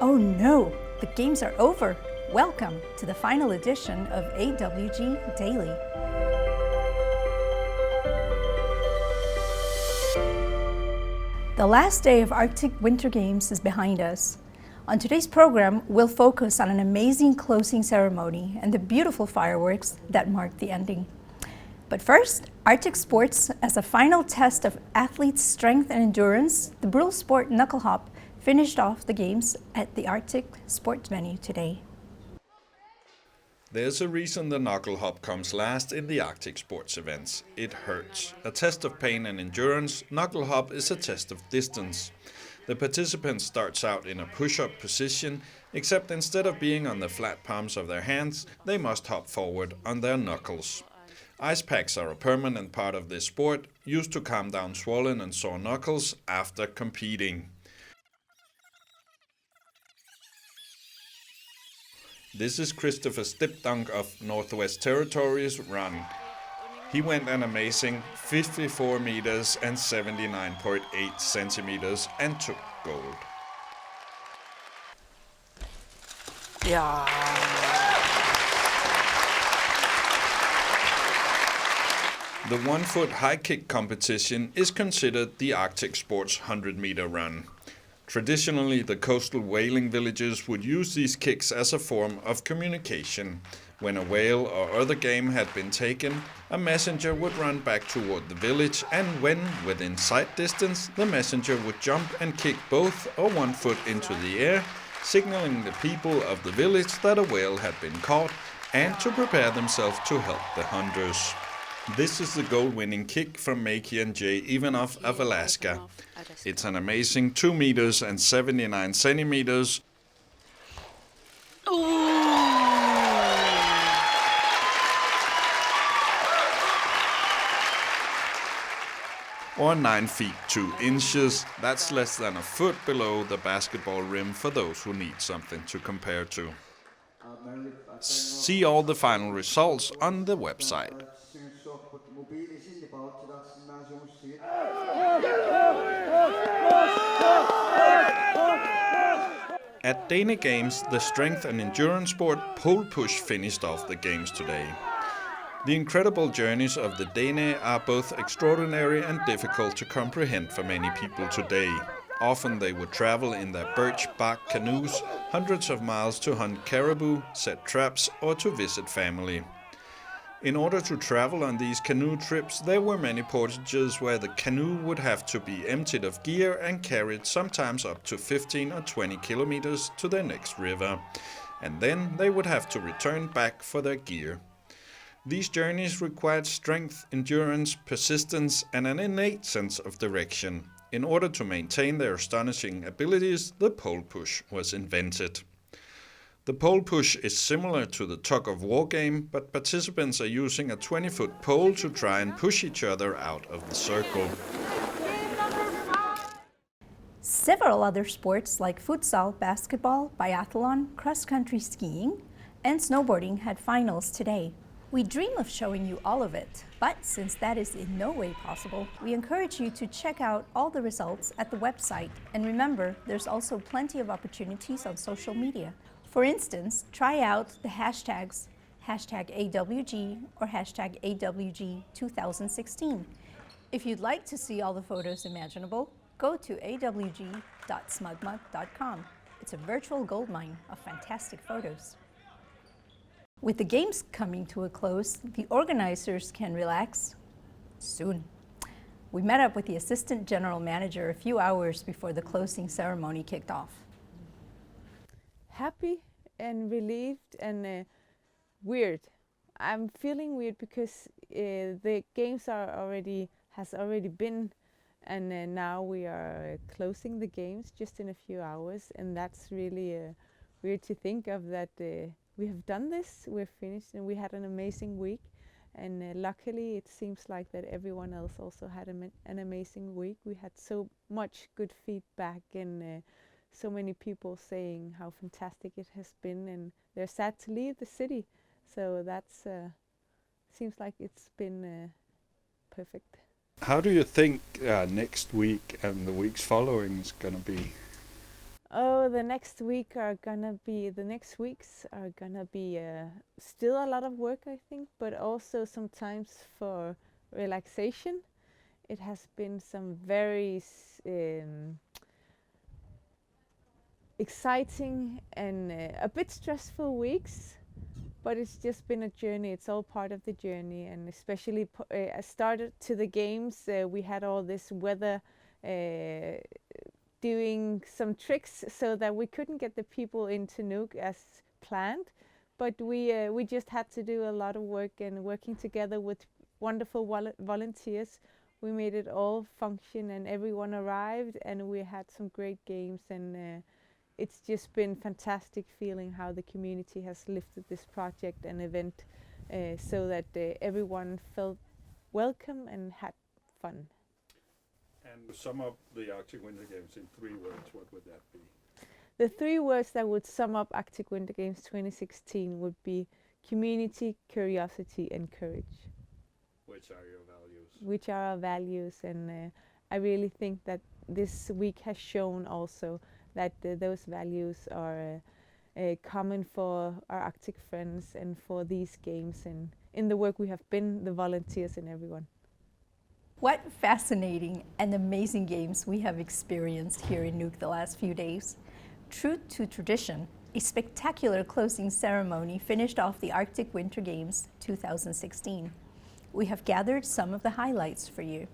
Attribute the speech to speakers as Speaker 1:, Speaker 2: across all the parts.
Speaker 1: Oh no, the games are over. Welcome to the final edition of AWG Daily. The last day of Arctic Winter Games is behind us. On today's program, we'll focus on an amazing closing ceremony and the beautiful fireworks that mark the ending. But first, Arctic sports as a final test of athletes' strength and endurance, the brutal sport knuckle hop finished off the games at the Arctic sports venue today.
Speaker 2: There's a reason the knuckle hop comes last in the Arctic sports events. It hurts. A test of pain and endurance, knuckle hop is a test of distance. The participant starts out in a push-up position, except instead of being on the flat palms of their hands, they must hop forward on their knuckles. Ice packs are a permanent part of this sport, used to calm down swollen and sore knuckles after competing. This is Christopher Stipdunk of Northwest Territories run. He went an amazing 54 meters and 79.8 centimeters and took gold.
Speaker 3: Yeah.
Speaker 2: The 1-foot high kick competition is considered the Arctic sports 100-meter run. Traditionally, the coastal whaling villages would use these kicks as a form of communication. When a whale or other game had been taken, a messenger would run back toward the village, and when within sight distance, the messenger would jump and kick both or one foot into the air, signaling the people of the village that a whale had been caught and to prepare themselves to help the hunters. This is the gold-winning kick from Makian J. Ivanov of Alaska. It's an amazing 2 meters and 79 centimeters. Or 9 feet 2 inches. That's less than a foot below the basketball rim for those who need something to compare to. See all the final results on the website. At Dana Games, the strength and endurance sport pole push finished off the games today. The incredible journeys of the Dane are both extraordinary and difficult to comprehend for many people today. Often they would travel in their birch bark canoes hundreds of miles to hunt caribou, set traps, or to visit family. In order to travel on these canoe trips, there were many portages where the canoe would have to be emptied of gear and carried sometimes up to 15 or 20 kilometers to their next river. And then they would have to return back for their gear. These journeys required strength, endurance, persistence, and an innate sense of direction. In order to maintain their astonishing abilities, the pole push was invented. The pole push is similar to the tug-of-war game, but participants are using a 20-foot pole to try and push each other out of the circle.
Speaker 1: Several other sports like futsal, basketball, biathlon, cross-country skiing, and snowboarding had finals today. We dream of showing you all of it, but since that is in no way possible, we encourage you to check out all the results at the website. And remember, there's also plenty of opportunities on social media. For instance, try out the hashtags #AWG or #AWG2016. If you'd like to see all the photos imaginable, go to awg.smugmug.com. It's a virtual goldmine of fantastic photos. With the games coming to a close, the organizers can relax soon. We met up with the assistant general manager a few hours before the closing ceremony kicked off.
Speaker 4: Happy and relieved and weird. I'm feeling weird because the games has already been, and now we are closing the games just in a few hours, and that's really weird to think of that. We have done this, we're finished, and we had an amazing week. And luckily, it seems like that everyone else also had an amazing week. We had so much good feedback and so many people saying how fantastic it has been, and they're sad to leave the city. So that's seems like it's been perfect.
Speaker 2: How do you think next week and the weeks following is going to be?
Speaker 4: Oh, the next weeks are gonna be still a lot of work, I think, but also sometimes for relaxation. It has been some very exciting and a bit stressful weeks, but it's just been a journey. It's all part of the journey, and especially I started to the games. We had all this weather doing some tricks so that we couldn't get the people into Nuuk as planned, but we just had to do a lot of work, and working together with wonderful volunteers, we made it all function, and everyone arrived, and we had some great games, and it's just been fantastic feeling how the community has lifted this project and event so that everyone felt welcome and had fun.
Speaker 2: And to sum up the Arctic Winter Games in 3 words, what would that be?
Speaker 4: The 3 words that would sum up Arctic Winter Games 2016 would be community, curiosity, and courage.
Speaker 2: Which are your values?
Speaker 4: Which are our values, and I really think that this week has shown also that those values are common for our Arctic friends and for these games, and in the work we have been, the volunteers and everyone.
Speaker 1: What fascinating and amazing games we have experienced here in Nuuk the last few days. True to tradition, a spectacular closing ceremony finished off the Arctic Winter Games 2016. We have gathered some of the highlights for you.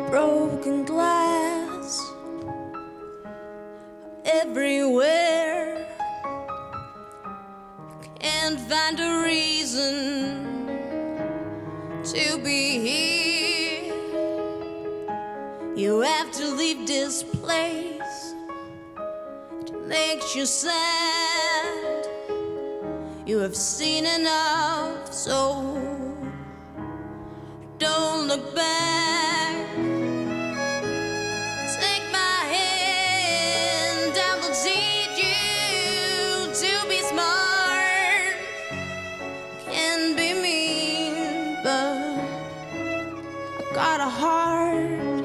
Speaker 5: Broken glass everywhere, can't find a reason to be here. You have to leave this place, it makes you sad. You have seen enough, so don't look back. Take my hand, I will teach you to be smart. Can be mean, but I got a heart.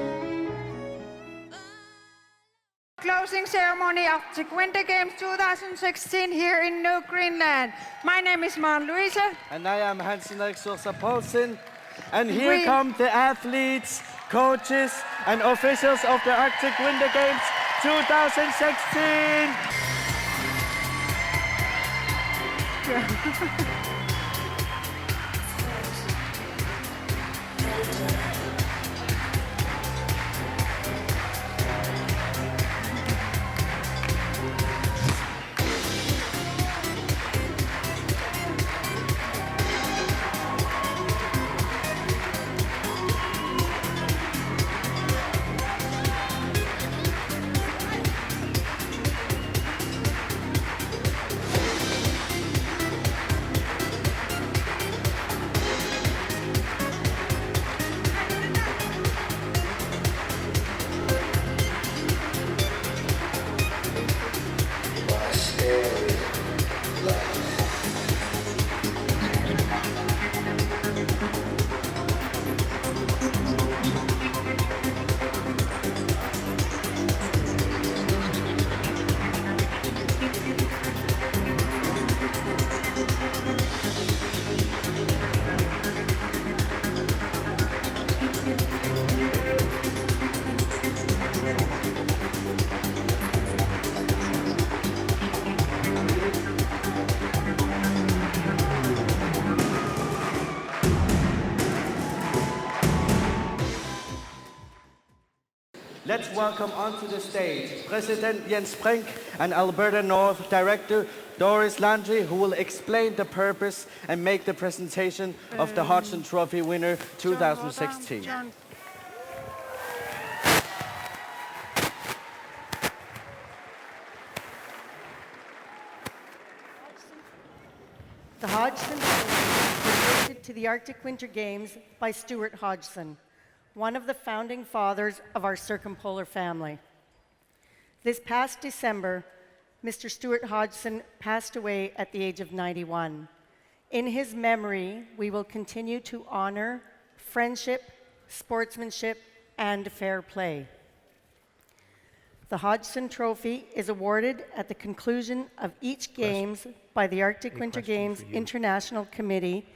Speaker 6: Closing ceremony of the Winter Games 2016 here in Nuuk, Greenland. My name is Maren-Louise.
Speaker 7: And I am Hans-Henrik Sursa Poulsen. And here come the athletes coaches, and officials of the Arctic Winter Games 2016. Let's welcome onto the stage President Jens Brink and Alberta North Director Doris Landry, who will explain the purpose and make the presentation of the Hodgson Trophy winner 2016.
Speaker 8: The Hodgson Trophy was gifted to the Arctic Winter Games by Stuart Hodgson, one of the founding fathers of our circumpolar family. This past December, Mr. Stuart Hodgson passed away at the age of 91. In his memory, we will continue to honor friendship, sportsmanship, and fair play. The Hodgson Trophy is awarded at the conclusion of each Games by the Arctic Winter Games International Committee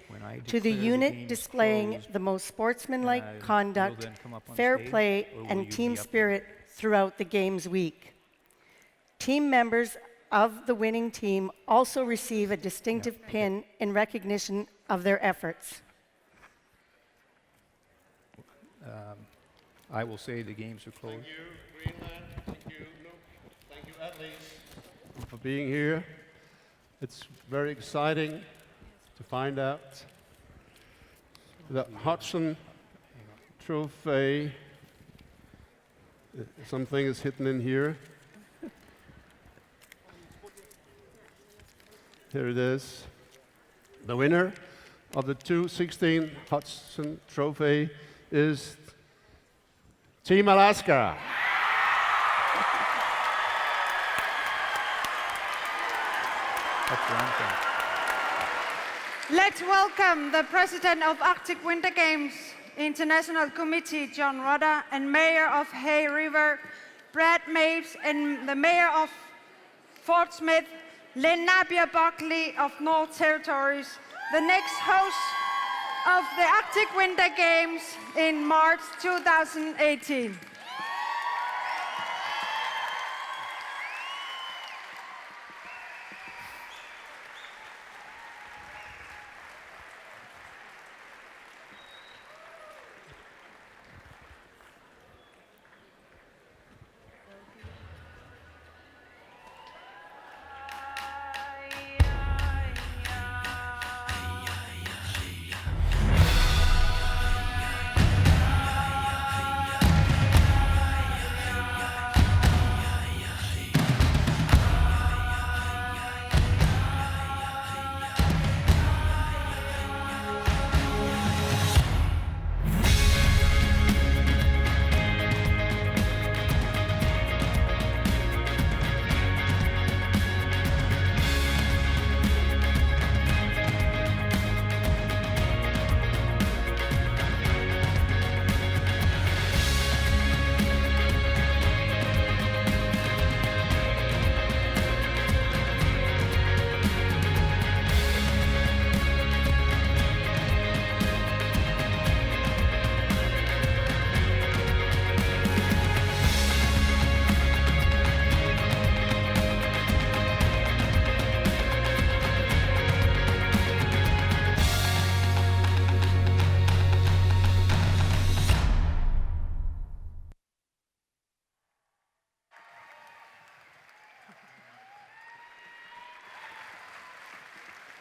Speaker 8: to the unit displaying the most sportsmanlike conduct, fair play, and team spirit throughout the Games week. Team members of the winning team also receive a distinctive pin in recognition of their efforts.
Speaker 9: I will say the games are closed.
Speaker 10: Thank you, Greenland. Thank you, Luke. Thank you, Annelies, for being here. It's very exciting to find out the Hodgson Trophy. Something is hidden in here. Here it is. The winner of the 2016 Hodgson Trophy is Team Alaska.
Speaker 6: Let's welcome the President of Arctic Winter Games International Committee, John Rodda, and Mayor of Hay River, Brad Mapes, and the Mayor of Fort Smith, Len Napier Buckley of North Territories, the next host of the Arctic Winter Games in March 2018.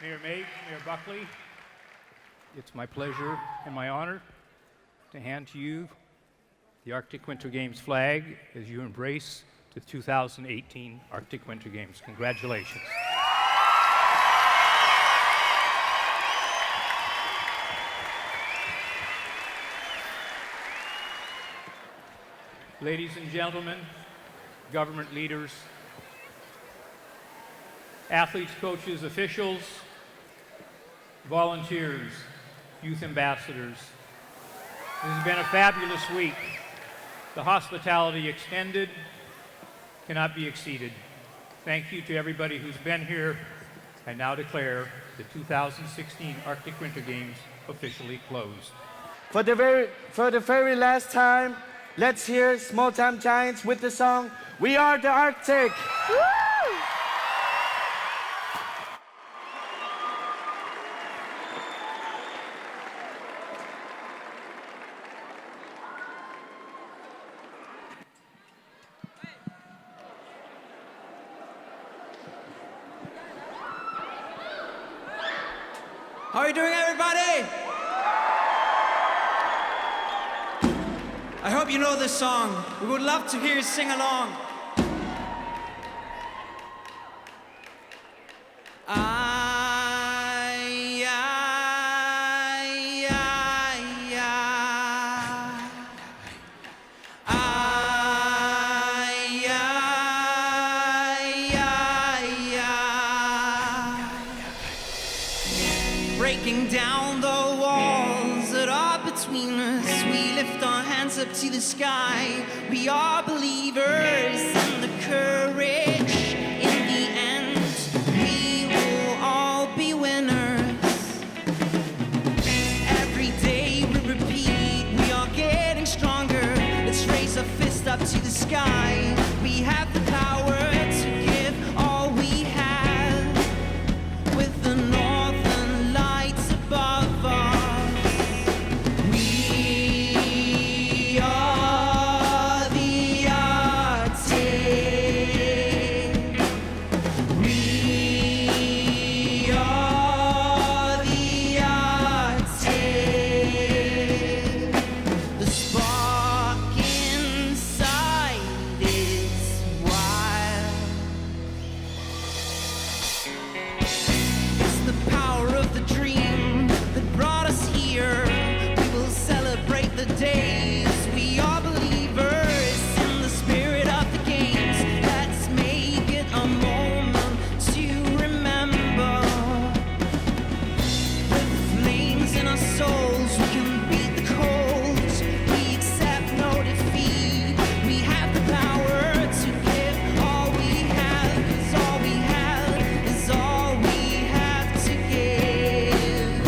Speaker 9: Mayor May, Mayor Buckley, it's my pleasure and my honor to hand to you the Arctic Winter Games flag as you embrace the 2018 Arctic Winter Games. Congratulations. Ladies and gentlemen, government leaders, athletes, coaches, officials, volunteers, youth ambassadors. It has been a fabulous week. The hospitality extended cannot be exceeded. Thank you to everybody who's been here. I now declare the 2016 Arctic Winter Games officially closed.
Speaker 7: For the very last time, let's hear Small Time Giants with the song, We Are the Arctic.
Speaker 11: How are you doing, everybody? I hope you know this song. We would love to hear you sing along. Breaking down the walls that are between us, we lift our hands up to the sky. We are believers in the courage. In the end, we will all be winners. Every day we repeat, we are getting stronger. Let's raise a fist up to the sky. We have the power to give all we have with the northern lights above us. We are the Arctic. We are the Arctic. The spark inside is wild. It's the power of the dream that brought us here. We will celebrate the days. We are believers in the spirit of the games. Let's make it a moment to remember. With flames in our souls, we can beat the cold. We accept no defeat. We have the power to give all we have, 'cause all we have is all we have to give.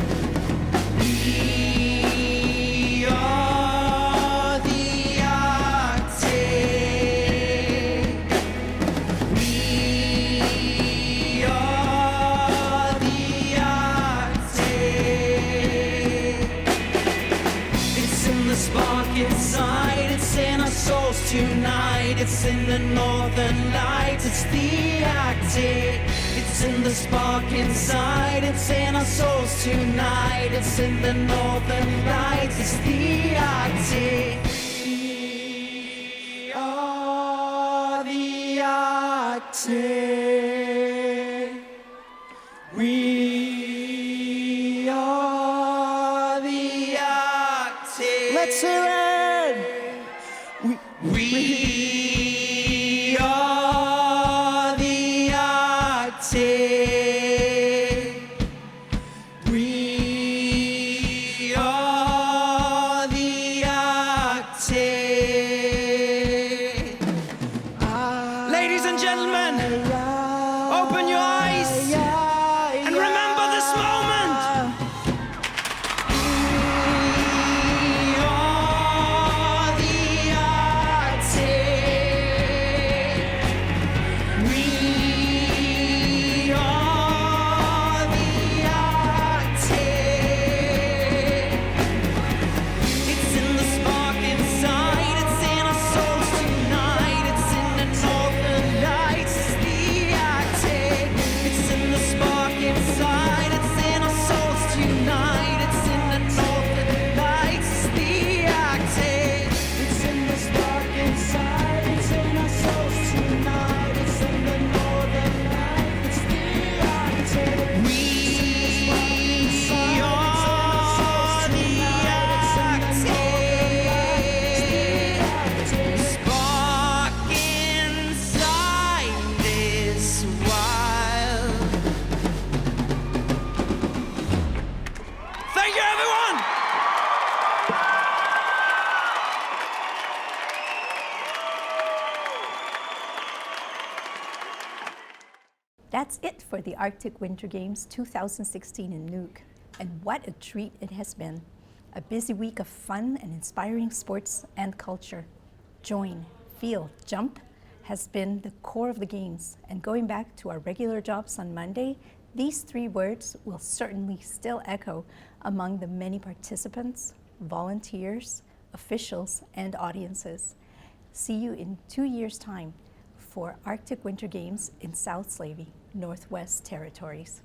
Speaker 11: We are the Arctic. We are the Arctic. It's in the spark inside, it's in our souls tonight. It's in the northern lights, it's the Arctic. It's in the spark inside, it's in our souls tonight. It's in the northern lights, it's the Arctic. We are the Arctic. We are the Arctic. Let's hear it. We are the Arctic. We are the Arctic. Ladies and gentlemen, open your eyes and remember this moment. We are the Arctic.
Speaker 1: That's it for the Arctic Winter Games 2016 in Nuuk. And what a treat it has been. A busy week of fun and inspiring sports and culture. Join, feel, jump has been the core of the games. And going back to our regular jobs on Monday, these 3 words will certainly still echo among the many participants, volunteers, officials, and audiences. See you in 2 years' time for Arctic Winter Games in South Slavey, Northwest Territories.